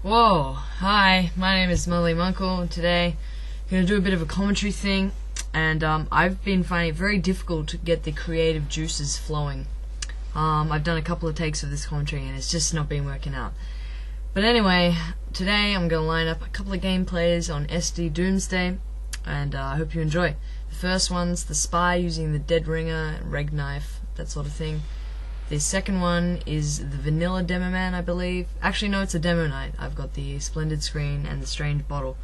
Whoa, hi, my name is Munkle, and today I'm going to do a bit of a commentary thing, and I've been finding it very difficult to get the creative juices flowing. I've done a couple of takes of this commentary and it's just not been working out. But anyway, today I'm going to line up a couple of gameplays on SD Doomsday, and I hope you enjoy. The first one's the spy using the dead ringer, reg knife, that sort of thing. The second one is the vanilla demo man, I believe. Actually, no, it's a demo night. I've got the splendid screen and the strange bottle.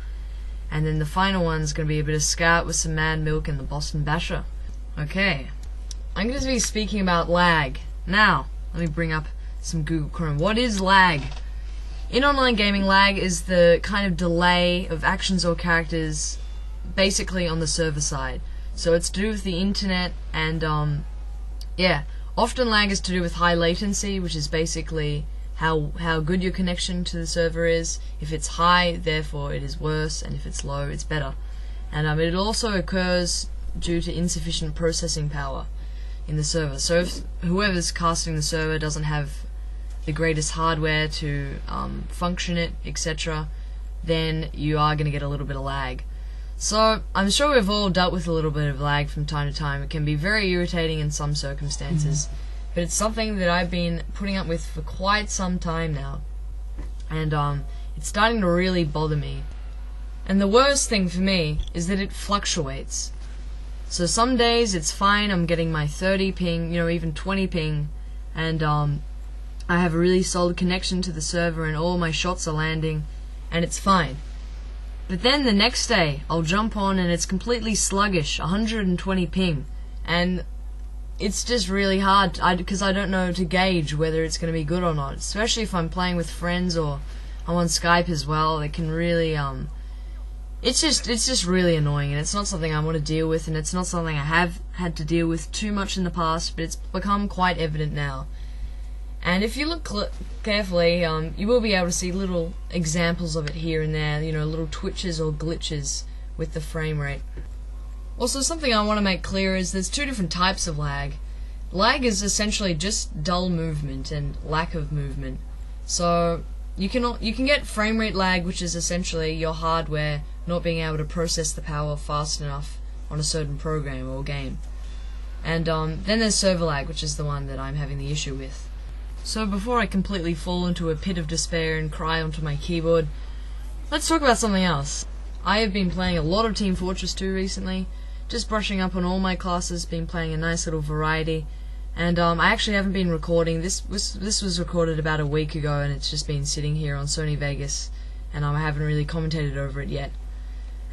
And then the final one's going to be a bit of scout with some mad milk and the Boston Basher. Okay, I'm going to be speaking about lag. Now, let me bring up some Google Chrome. What is lag? In online gaming, lag is the kind of delay of actions or characters basically on the server side. So it's to do with the internet and, yeah. Often lag is to do with high latency, which is basically how good your connection to the server is. If it's high, therefore it is worse, and if it's low, it's better. And it also occurs due to insufficient processing power in the server. So if whoever's casting the server doesn't have the greatest hardware to function it, etc., then you are going to get a little bit of lag. So, I'm sure we've all dealt with a little bit of lag from time to time. It can be very irritating in some circumstances, but it's something that I've been putting up with for quite some time now, and it's starting to really bother me. And the worst thing for me is that it fluctuates. So some days it's fine, I'm getting my 30 ping, even 20 ping, and I have a really solid connection to the server and all my shots are landing, and it's fine. But then the next day, I'll jump on and it's completely sluggish, 120 ping, and it's just really hard because I don't know to gauge whether it's going to be good or not, especially if I'm playing with friends or I'm on Skype as well. It can really, it's just really annoying, and it's not something I want to deal with, and it's not something I have had to deal with too much in the past, but it's become quite evident now. And if you look carefully, you will be able to see little examples of it here and there, little twitches or glitches with the frame rate. Also, something I want to make clear is there's two different types of lag. Lag is essentially just dull movement and lack of movement. So you can get frame rate lag, which is essentially your hardware not being able to process the power fast enough on a certain program or game. And then there's server lag, which is the one that I'm having the issue with. So before I completely fall into a pit of despair and cry onto my keyboard, let's talk about something else. I have been playing a lot of Team Fortress 2 recently, just brushing up on all my classes, been playing a nice little variety, and I actually haven't been recording. This was recorded about a week ago, and it's just been sitting here on Sony Vegas, and I haven't really commentated over it yet.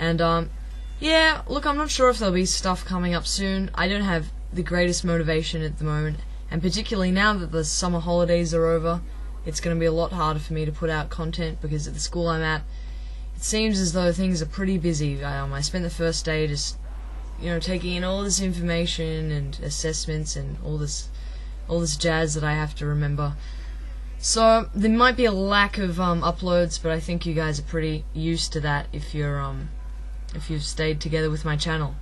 And yeah, look, I'm not sure if there'll be stuff coming up soon. I don't have the greatest motivation at the moment. And particularly now that the summer holidays are over, it's going to be a lot harder for me to put out content, because at the school I'm at, it seems as though things are pretty busy. I spent the first day just, taking in all this information and assessments and all this jazz that I have to remember. So there might be a lack of uploads, but I think you guys are pretty used to that if you've stayed together with my channel.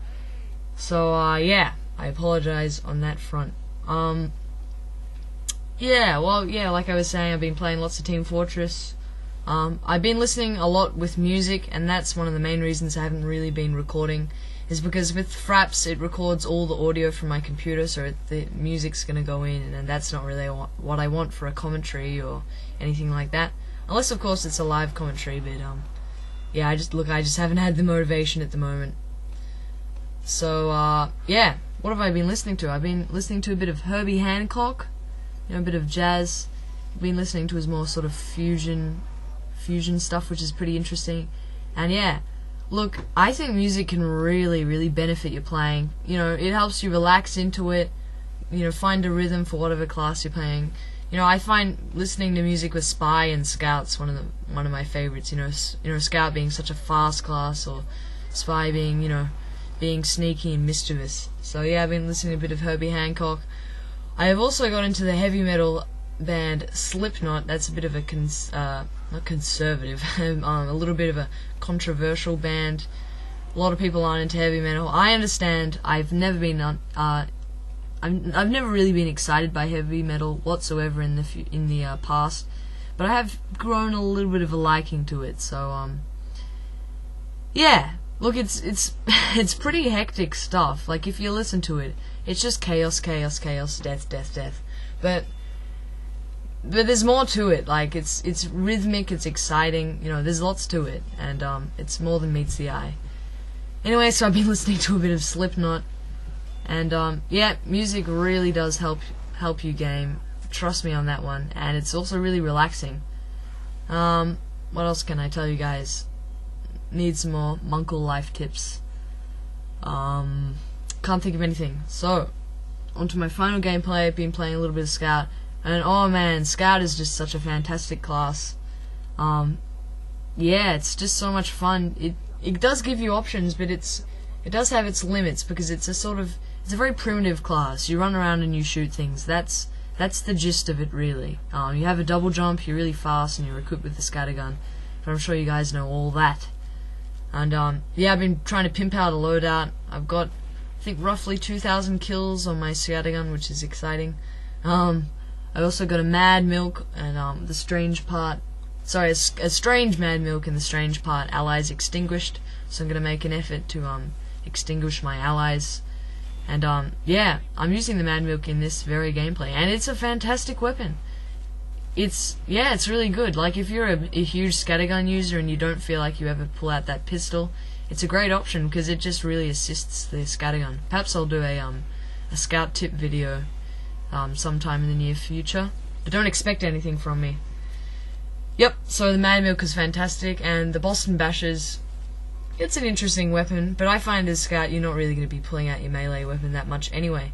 So yeah, I apologize on that front. Yeah, like I was saying, I've been playing lots of Team Fortress. I've been listening a lot with music, and that's one of the main reasons I haven't really been recording, is because with Fraps it records all the audio from my computer, so the music's gonna go in, and that's not really what I want for a commentary or anything like that. Unless, of course, it's a live commentary, but yeah, I just haven't had the motivation at the moment. So, yeah. What have I been listening to? I've been listening to a bit of Herbie Hancock, a bit of jazz. I've been listening to his more sort of fusion stuff, which is pretty interesting. And yeah, look, I think music can really, really benefit your playing. It helps you relax into it, find a rhythm for whatever class you're playing. I find listening to music with Spy and Scout's one of my favorites. Scout being such a fast class, or Spy being, being sneaky and mischievous. So yeah, I've been listening to a bit of Herbie Hancock. I have also got into the heavy metal band Slipknot. That's a bit of a not conservative, a little bit of a controversial band. A lot of people aren't into heavy metal. I understand. I've never really been excited by heavy metal whatsoever in the past. but I have grown a little bit of a liking to it. So yeah, look, it's it's pretty hectic stuff. Like, if you listen to it, it's just chaos, chaos, chaos, death, death, death. But there's more to it. Like, it's rhythmic, it's exciting. You know, there's lots to it, and it's more than meets the eye. Anyway, so I've been listening to a bit of Slipknot, and yeah, music really does help you game. Trust me on that one, and it's also really relaxing. What else can I tell you guys? Need some more Munkle life tips. Can't think of anything. So, onto my final gameplay. I've been playing a little bit of Scout, and oh man, Scout is just such a fantastic class. Yeah, it's just so much fun. It does give you options, but it does have its limits, because it's a very primitive class. You run around and you shoot things. That's the gist of it, really. You have a double jump, you're really fast, and you're equipped with the scattergun. But I'm sure you guys know all that. And yeah, I've been trying to pimp out a loadout. I've got, I think, roughly 2,000 kills on my scattergun, which is exciting. I also got a Mad Milk, and the strange part. Sorry, a strange Mad Milk, and the strange part, allies extinguished. So I'm gonna make an effort to extinguish my allies. And yeah, I'm using the Mad Milk in this very gameplay, and it's a fantastic weapon. It's really good. Like, if you're a huge scattergun user and you don't feel like you ever pull out that pistol, it's a great option, because it just really assists the scattergun. Perhaps I'll do a scout tip video sometime in the near future, but don't expect anything from me. Yep, so the Mad Milk is fantastic, and the Boston Bashers, it's an interesting weapon, but I find as Scout you're not really going to be pulling out your melee weapon that much anyway.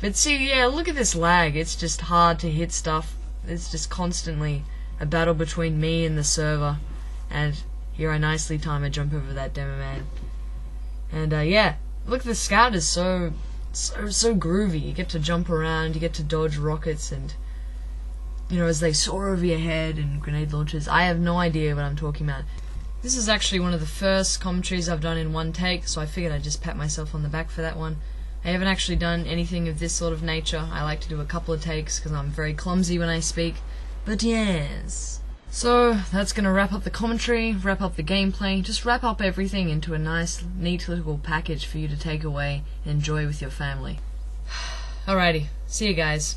But see, yeah, look at this lag. It's just hard to hit stuff. It's just constantly a battle between me and the server, and here I nicely time a jump over that demo man. And yeah, look, the Scout is so groovy. You get to jump around, you get to dodge rockets, and you know, as they soar over your head, and grenade launchers. I have no idea what I'm talking about. This is actually one of the first commentaries I've done in one take, so I figured I'd just pat myself on the back for that one. I haven't actually done anything of this sort of nature. I like to do a couple of takes because I'm very clumsy when I speak. But yes. So, that's going to wrap up the commentary, wrap up the gameplay, just wrap up everything into a nice, neat little package for you to take away and enjoy with your family. Alrighty, see you guys.